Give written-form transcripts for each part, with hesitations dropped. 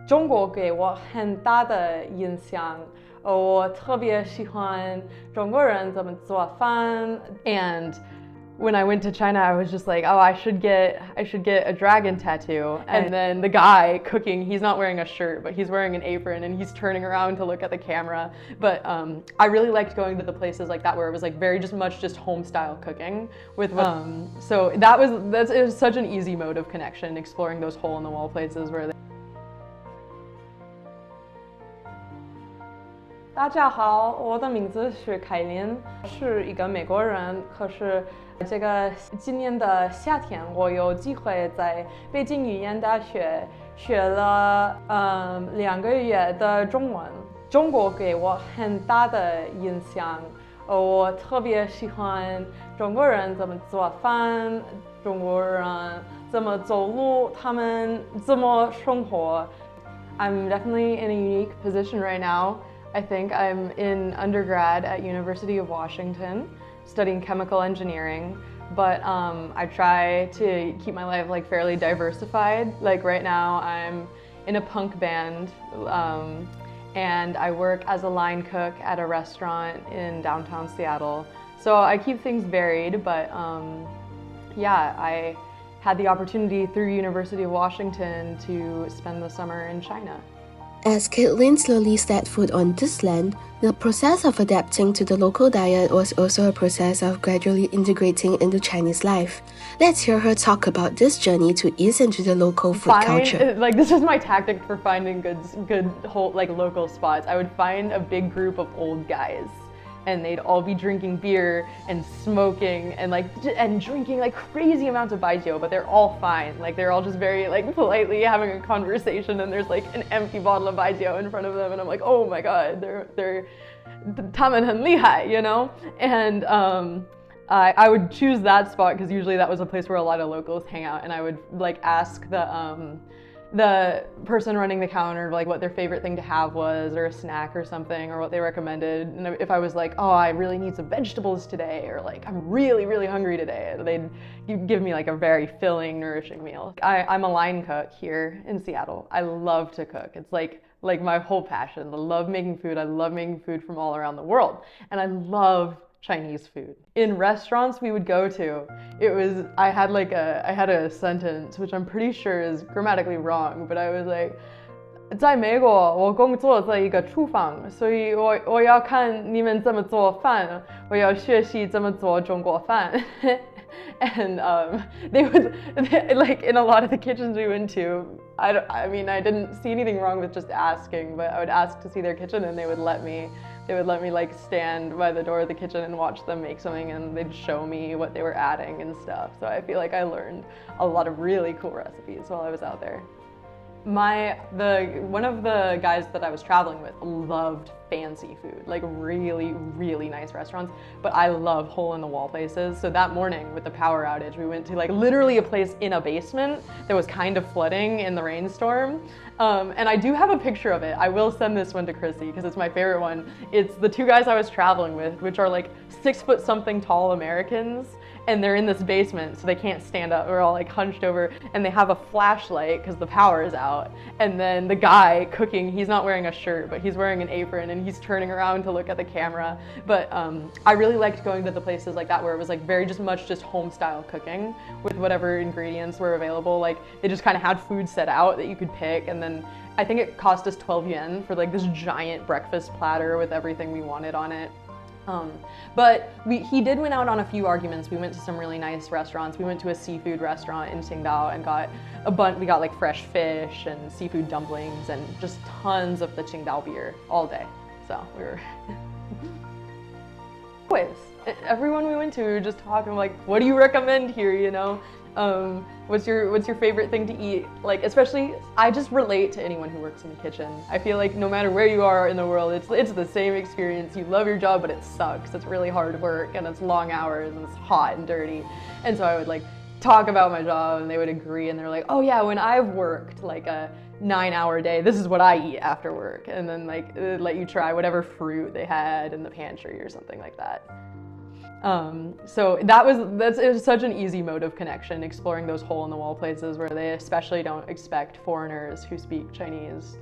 中国给我很大的影响。我特别喜欢中国人怎么做饭。And when I went to China, I was just like, oh, I should get a dragon tattoo. And then the guy cooking, he's not wearing a shirt, but he's wearing an apron and he's turning around to look at the camera. But I really liked going to the places like that where it was like very just home style cooking with so it was such an easy mode of connection, exploring those hole in the wall places where 大家好，我的名字是凯琳，是一个美国人。可是今年的夏天，我有机会在北京语言大学学了2个月的中文。中国给我很大的影响。我特别喜欢中国人怎么做饭，中国人怎么走路，他们怎么生活。I'm definitely in a unique position right now. I think I'm in undergrad at University of Washington studying chemical engineering, but I try to keep my life like fairly diversified. Like right now I'm in a punk band and I work as a line cook at a restaurant in downtown Seattle. So I keep things varied, but yeah, I had the opportunity through University of Washington to spend the summer in China. As Caitlin slowly set foot on this land, the process of adapting to the local diet was also a process of gradually integrating into Chinese life. Let's hear her talk about this journey to ease into the local food culture. Like this is my tactic for finding good whole like local spots. I would find a big group of old guys, and they'd all be drinking beer and smoking and drinking like crazy amounts of baijiu, but they're all fine. Like they're all just very like politely having a conversation, and there's like an empty bottle of baijiu in front of them, and I'm like, oh my god, they're 他们很厉害, you know? And I would choose that spot because usually that was a place where a lot of locals hang out, and I would like ask the person running the counter like what their favorite thing to have was, or a snack or something, or what they recommended. And if I was like, oh, I really need some vegetables today, or like I'm really hungry today, they'd give me like a very filling, nourishing meal. I'm a line cook here in Seattle. I love to cook. It's like my whole passion. I love making food. I love making food from all around the world, and I love Chinese food. In restaurants we would go to, I had a sentence which I'm pretty sure is grammatically wrong, but I was like, 在美国我工作在一个厨房，所以我要看你们怎么做饭，我要学习怎么做中国饭。And like in a lot of the kitchens we went to, I mean I didn't see anything wrong with just asking, but I would ask to see their kitchen, and they would let me like stand by the door of the kitchen and watch them make something, and they'd show me what they were adding and stuff. So I feel like I learned a lot of really cool recipes while I was out there. One of the guys that I was traveling with loved fancy food, like really nice restaurants, but I love hole in the wall places. So that morning with the power outage, we went to like literally a place in a basement that was kind of flooding in the rainstorm. And I do have a picture of it. I will send this one to Chrissy because it's my favorite one. It's the two guys I was traveling with, which are like 6-foot-something tall Americans, and they're in this basement, so they can't stand up. We're all like hunched over, and they have a flashlight because the power is out. And then the guy cooking, he's not wearing a shirt, but he's wearing an apron, and he's turning around to look at the camera. But I really liked going to the places like that where it was like very just home style cooking with whatever ingredients were available. Like they just kind of had food set out that you could pick, and then I think it cost us 12 yen for like this giant breakfast platter with everything we wanted on it. But he did win out on a few arguments. We went to some really nice restaurants. We went to a seafood restaurant in Qingdao and we got like fresh fish and seafood dumplings and just tons of the Qingdao beer all day. So we were always, everyone we went to, we were just talking like, what do you recommend here, you know? What's your favorite thing to eat? Like, especially, I just relate to anyone who works in the kitchen. I feel like no matter where you are in the world, it's the same experience. You love your job, but it sucks. It's really hard work, and it's long hours, and it's hot and dirty. And so I would like talk about my job, and they would agree, and they're like, oh yeah, when I've worked like a 9-hour day, this is what I eat after work. And then like let you try whatever fruit they had in the pantry or something like that. So it was such an easy mode of connection, exploring those hole-in-the-wall places where they especially don't expect foreigners who speak Chinese.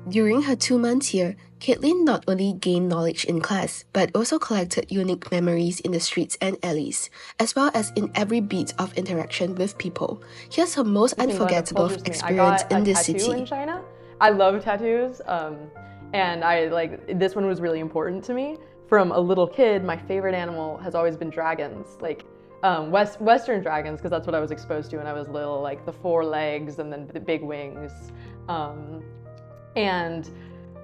During her 2 months here, Caitlin not only gained knowledge in class, but also collected unique memories in the streets and alleys, as well as in every beat of interaction with people. Here's her most unforgettable experience in this city. I got a tattoo in China. I love tattoos, and this one was really important to me. From a little kid, my favorite animal has always been dragons, Western dragons, because that's what I was exposed to when I was little, like the 4 legs and then the big wings. And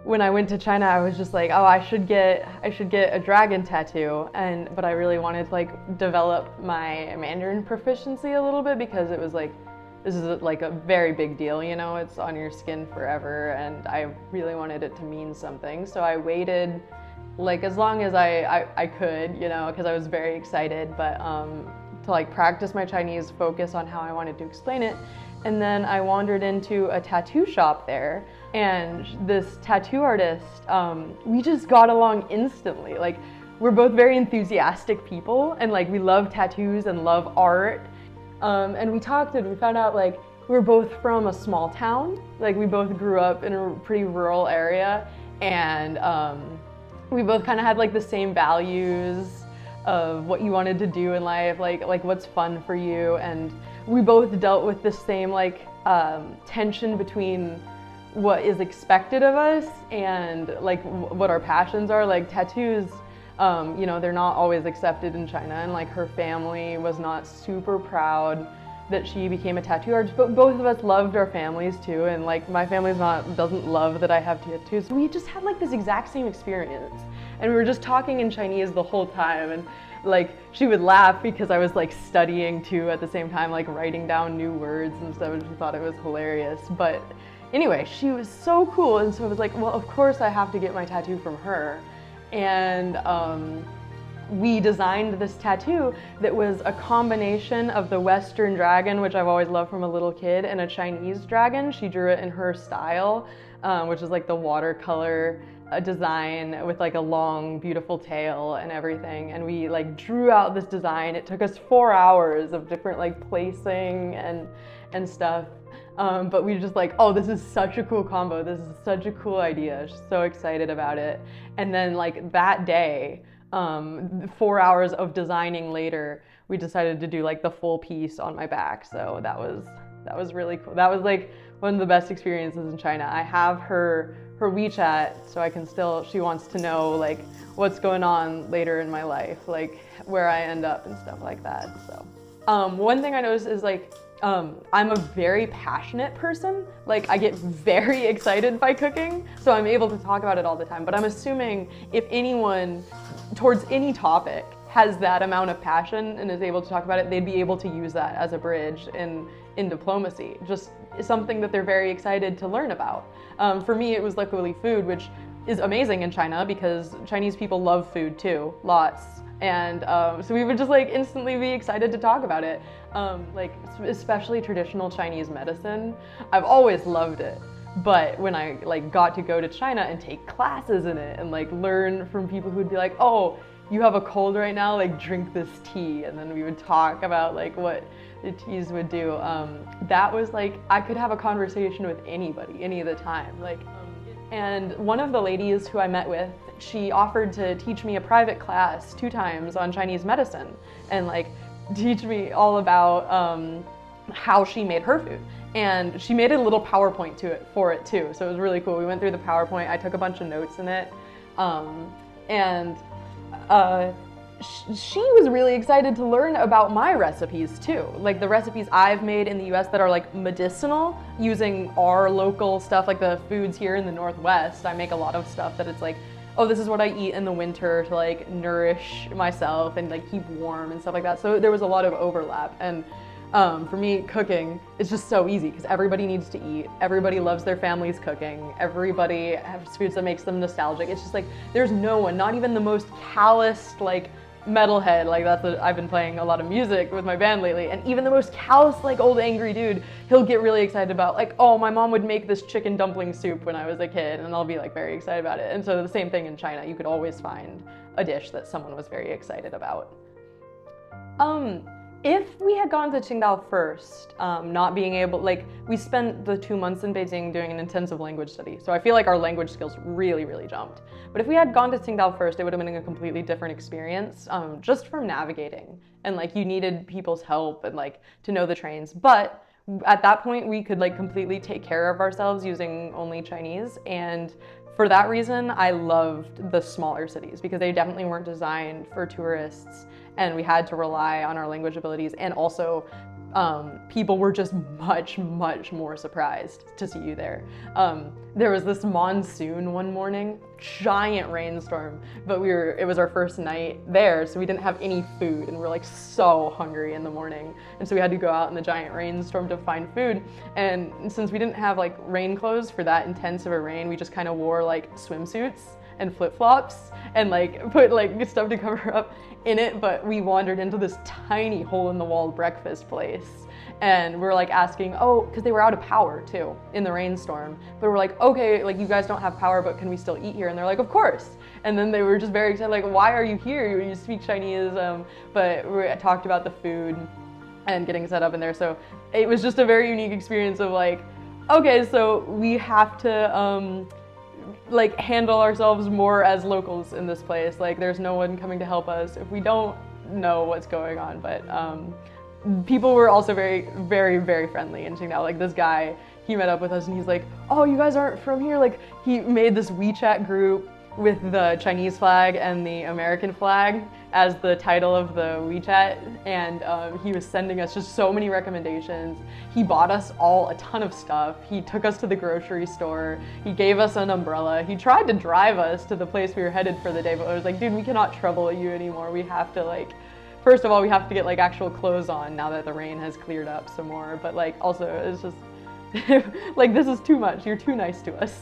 when I went to China, I was just like, oh, I should get a dragon tattoo, but I really wanted to develop my Mandarin proficiency a little bit, because it was this is a very big deal, you know, it's on your skin forever, and I really wanted it to mean something. So I waited as long as I could, you know, because I was very excited, but to practice my Chinese, focus on how I wanted to explain it. And then I wandered into a tattoo shop there, and this tattoo artist, we just got along instantly. We're both very enthusiastic people, and we love tattoos and love art. And we talked, and we found out we were both from a small town. We both grew up in a pretty rural area, and we both kind of had the same values of what you wanted to do in life, what's fun for you. And we both dealt with the same tension between what is expected of us and what our passions are. Tattoos, you know, they're not always accepted in China, and her family was not super proud that she became a tattoo artist, but both of us loved our families too, and my family's doesn't love that I have tattoos. So we just had this exact same experience, and we were just talking in Chinese the whole time, and she would laugh because I was studying too at the same time, writing down new words and stuff, and she thought it was hilarious. But anyway, she was so cool, and so I was like, well, of course I have to get my tattoo from her. And we designed this tattoo that was a combination of the Western dragon, which I've always loved from a little kid, and a Chinese dragon. She drew it in her style, which is the watercolor design with a long, beautiful tail and everything. And we drew out this design. It took us 4 hours of different placing and stuff. But we were just oh, this is such a cool combo. This is such a cool idea. She's so excited about it. And then that day, 4 hours of designing later, we decided to do the full piece on my back. So that was really cool. That was one of the best experiences in China. I have her WeChat, so I can still, she wants to know what's going on later in my life, where I end up and stuff like that. So one thing I noticed is I'm a very passionate person. I get very excited by cooking, so I'm able to talk about it all the time. But I'm assuming if anyone towards any topic has that amount of passion and is able to talk about it, they'd be able to use that as a bridge in diplomacy. Just something that they're very excited to learn about. For me, it was luckily food, which is amazing in China because Chinese people love food too, lots. And so we would just instantly be excited to talk about it. Especially traditional Chinese medicine. I've always loved it. But when I got to go to China and take classes in it and learn from people who'd be oh, you have a cold right now, drink this tea. And then we would talk about what the teas would do. That was I could have a conversation with anybody, any of the time. And one of the ladies who I met with, she offered to teach me a private class 2 times on Chinese medicine and teach me all about how she made her food. And she made a little PowerPoint for it too, so it was really cool. We went through the PowerPoint, I took a bunch of notes in it, she was really excited to learn about my recipes too. The recipes I've made in the US that are medicinal, using our local stuff, the foods here in the Northwest. I make a lot of stuff that it's oh, this is what I eat in the winter to nourish myself and keep warm and stuff like that. So there was a lot of overlap. And for me, cooking is just so easy because everybody needs to eat. Everybody loves their family's cooking. Everybody has foods that makes them nostalgic. It's just there's no one, not even the most calloused metalhead, like I've been playing a lot of music with my band lately, and even the most callous, like old angry dude, he'll get really excited about like, oh, my mom would make this chicken dumpling soup when I was a kid, and I'll be like very excited about it. And so the same thing in China, you could always find a dish that someone was very excited about. If we had gone to Qingdao first, not being able, like, we spent the 2 months in Beijing doing an intensive language study, so I feel like our language skills really, really jumped. But if we had gone to Qingdao first, it would have been a completely different experience, just from navigating. And like, you needed people's help and like to know the trains. But at that point, we could like completely take care of ourselves using only Chinese. And for that reason, I loved the smaller cities because they definitely weren't designed for tourists, and we had to rely on our language abilities. And also, people were just much more surprised to see you there. There was this monsoon one morning, giant rainstorm, but it was our first night there, so we didn't have any food, and we're like so hungry in the morning, and so we had to go out in the giant rainstorm to find food. And since we didn't have like rain clothes for that intense of a rain, we just kind of wore like swimsuits and flip-flops and like put like stuff to cover up in it. But we wandered into this tiny hole-in-the-wall breakfast place, and we're like asking, oh, because they were out of power too in the rainstorm, but we're like, okay, like you guys don't have power, but can we still eat here? And they're like, of course. And then they were just very excited, like, why are you here? You speak Chinese. But we talked about the food and getting set up in there. So it was just a very unique experience of like, okay, so we have to like handle ourselves more as locals in this place. Like, there's no one coming to help us if we don't know what's going on. But people were also very friendly in Qingdao. Like, this guy, he met up with us and he's like, oh, you guys aren't from here? Like, he made this WeChat group with the Chinese flag and the American flag as the title of the WeChat, and he was sending us just so many recommendations. He bought us all a ton of stuff. He took us to the grocery store. He gave us an umbrella. He tried to drive us to the place we were headed for the day, but I was like, dude, we cannot trouble you anymore. We have to, like, first of all, we have to get like actual clothes on now that the rain has cleared up some more, but like also it's just like, this is too much. You're too nice to us.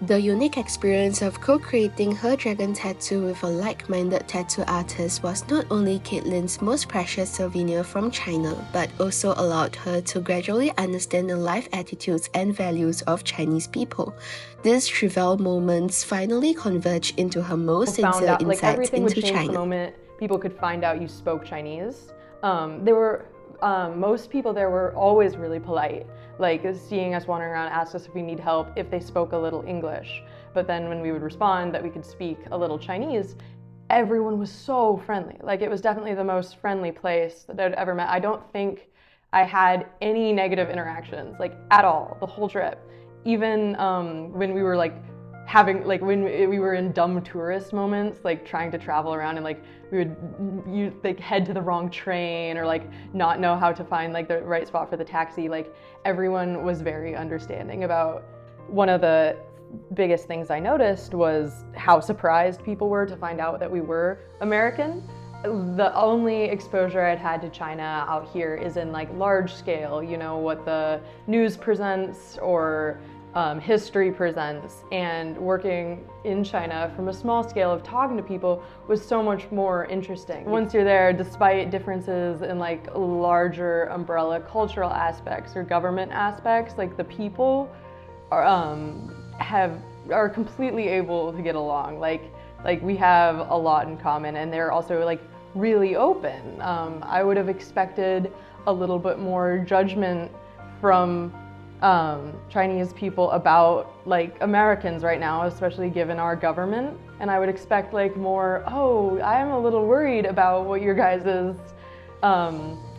The unique experience of co-creating her dragon tattoo with a like-minded tattoo artist was not only Caitlin's most precious souvenir from China, but also allowed her to gradually understand the life attitudes and values of Chinese people. These trivial moments finally converge into her most sincere insights like, everything into would change China. The moment people could find out you spoke Chinese. Most people there were always really polite, like seeing us wandering around, asked us if we need help, if they spoke a little English. But then when we would respond that we could speak a little Chinese, everyone was so friendly. Like, it was definitely the most friendly place that I'd ever met. I don't think I had any negative interactions, like, at all, the whole trip. Even when we were like when we were in dumb tourist moments, like trying to travel around, and like we would like head to the wrong train or like not know how to find like the right spot for the taxi, like everyone was very understanding about. One of the biggest things I noticed was how surprised people were to find out that we were American. The only exposure I'd had to China out here is in like large scale, you know, what the news presents or history presents, and working in China from a small scale of talking to people was so much more interesting. Once you're there, despite differences in like larger umbrella cultural aspects or government aspects, like the people are completely able to get along. Like we have a lot in common, and they're also like really open. I would have expected a little bit more judgment from Chinese people about like Americans right now, especially given our government. And I would expect like more, oh, I am a little worried about what your guys'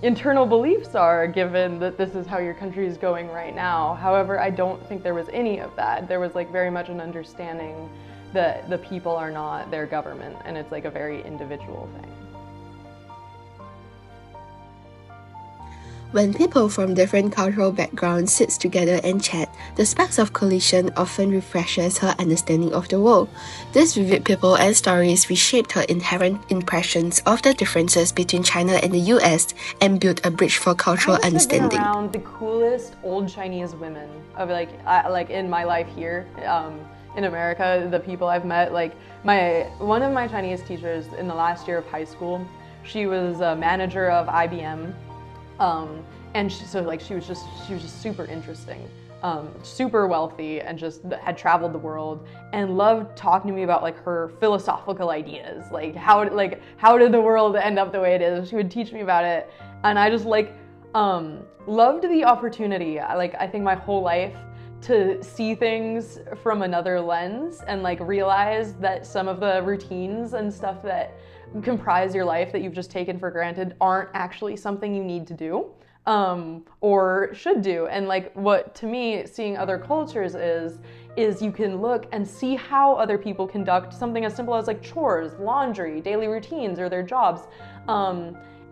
internal beliefs are, given that this is how your country is going right now. However, I don't think there was any of that. There was like very much an understanding that the people are not their government, and it's like a very individual thing. When people from different cultural backgrounds sit together and chat, the sparks of collision often refreshes her understanding of the world. These vivid people and stories reshaped her inherent impressions of the differences between China and the US and built a bridge for cultural understanding. I've been around the coolest old Chinese women of like in my life here. in America, the people I've met, like one of my Chinese teachers in the last year of high school, she was a manager of IBM, and she was just super interesting, super wealthy, and just had traveled the world and loved talking to me about like her philosophical ideas, like how did the world end up the way it is. She would teach me about it, and I just loved the opportunity. I think my whole life to see things from another lens and like realize that some of the routines and stuff that comprise your life that you've just taken for granted aren't actually something you need to do, or should do. And like what to me seeing other cultures is you can look and see how other people conduct something as simple as like chores, laundry, daily routines, or their jobs,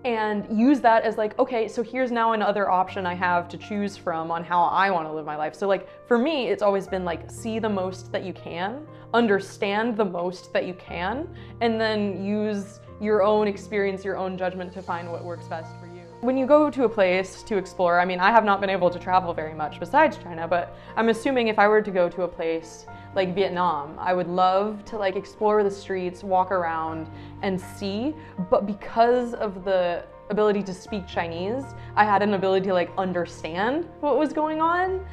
and use that as like, okay, so here's now another option I have to choose from on how I want to live my life. So like for me, it's always been like, see the most that you can, understand the most that you can, and then use your own experience, your own judgment to find what works best for you. When you go to a place to explore, I mean, I have not been able to travel very much besides China, but I'm assuming if I were to go to a place like Vietnam, I would love to like explore the streets, walk around and see, but because of the ability to speak Chinese, I had an ability to like understand what was going on,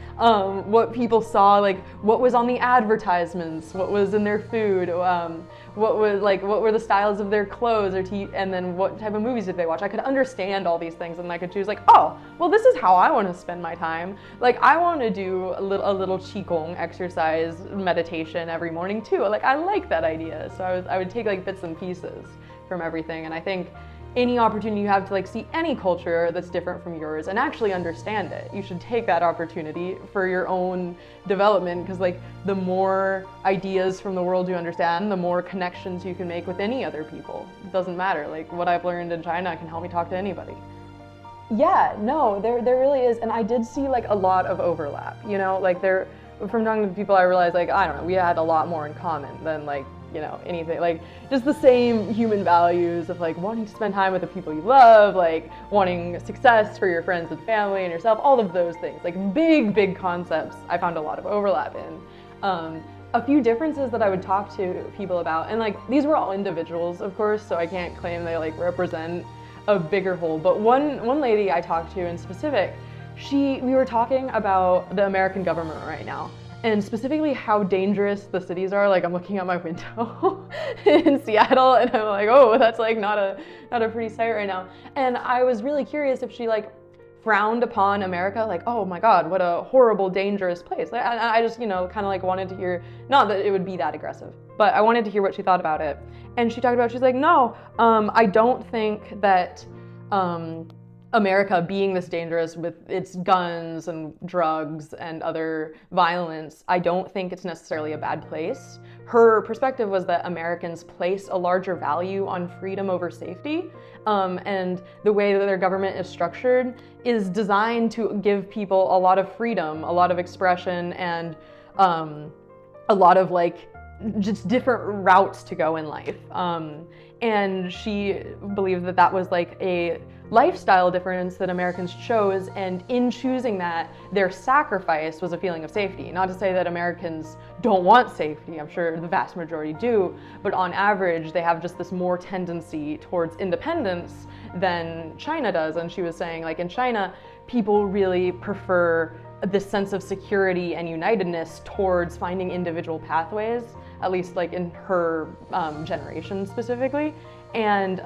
what people saw, like what was on the advertisements, what was in their food, what were the styles of their clothes, and then what type of movies did they watch. I could understand all these things, and I could choose like, oh, well, this is how I want to spend my time. Like I want to do a little qigong exercise, meditation every morning too. Like I like that idea, so I would take like bits and pieces from everything, and I think any opportunity you have to like see any culture that's different from yours and actually understand it, you should take that opportunity for your own development, because like the more ideas from the world you understand, the more connections you can make with any other people. It doesn't matter, like what I've learned in China can help me talk to anybody. Yeah, no, there really is, and I did see like a lot of overlap, you know, like from talking to people I realized like, I don't know, we had a lot more in common than like, you know, anything, like just the same human values of like wanting to spend time with the people you love, like wanting success for your friends and family and yourself, all of those things, like big concepts I found a lot of overlap in. A few differences that I would talk to people about, and like these were all individuals, of course, so I can't claim they like represent a bigger whole, but one lady I talked to in specific, we were talking about the American government right now, and specifically how dangerous the cities are. Like I'm looking out my window in Seattle and I'm like, oh, that's like not a pretty sight right now. And I was really curious if she like frowned upon America, like, oh my God, what a horrible, dangerous place. Like, I just, you know, kind of like wanted to hear, not that it would be that aggressive, but I wanted to hear what she thought about it. And she talked about, she's like, no, I don't think that America being this dangerous with its guns and drugs and other violence, I don't think it's necessarily a bad place. Her perspective was that Americans place a larger value on freedom over safety, and the way that their government is structured is designed to give people a lot of freedom, a lot of expression, and a lot of like just different routes to go in life. And she believed that that was like a lifestyle difference that Americans chose, and in choosing that, their sacrifice was a feeling of safety. Not to say that Americans don't want safety, I'm sure the vast majority do, but on average, they have just this more tendency towards independence than China does. And she was saying, like in China, people really prefer this sense of security and unitedness towards finding individual pathways, at least like in her generation specifically. And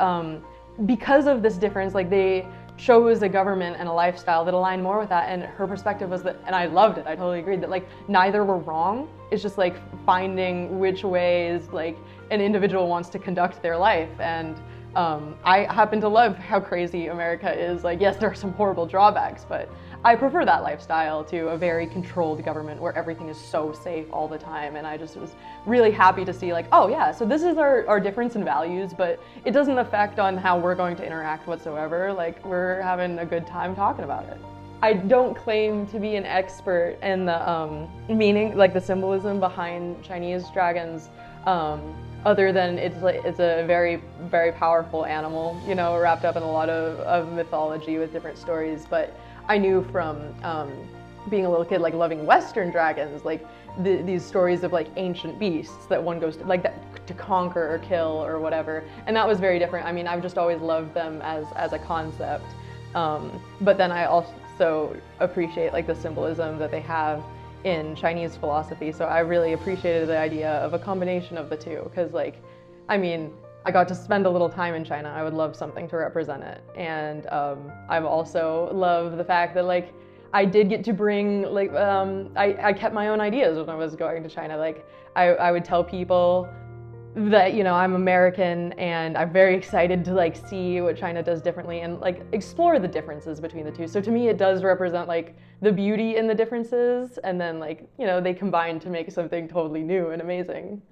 because of this difference, like they chose a government and a lifestyle that aligned more with that. And her perspective was that, and I loved it, I totally agreed, that like neither were wrong. It's just like finding which ways like an individual wants to conduct their life. And I happen to love how crazy America is. Like, yes, there are some horrible drawbacks, but I prefer that lifestyle to a very controlled government where everything is so safe all the time. And I just was really happy to see like, oh yeah, so this is our difference in values, but it doesn't affect on how we're going to interact whatsoever. Like, we're having a good time talking about it. I don't claim to be an expert in the meaning, like the symbolism behind Chinese dragons, other than it's a very, very powerful animal, you know, wrapped up in a lot of mythology with different stories. But I knew from being a little kid, like loving Western dragons, like these stories of like ancient beasts that one goes to, like that to conquer or kill or whatever. And that was very different. I mean, I've just always loved them as a concept. But then I also appreciate like the symbolism that they have in Chinese philosophy. So I really appreciated the idea of a combination of the two, because like, I mean, I got to spend a little time in China. I would love something to represent it. And I've also loved the fact that like, I did get to bring like, I kept my own ideas when I was going to China. Like I would tell people that, you know, I'm American and I'm very excited to like see what China does differently and like explore the differences between the two. So to me, it does represent like the beauty in the differences, and then like, you know, they combine to make something totally new and amazing.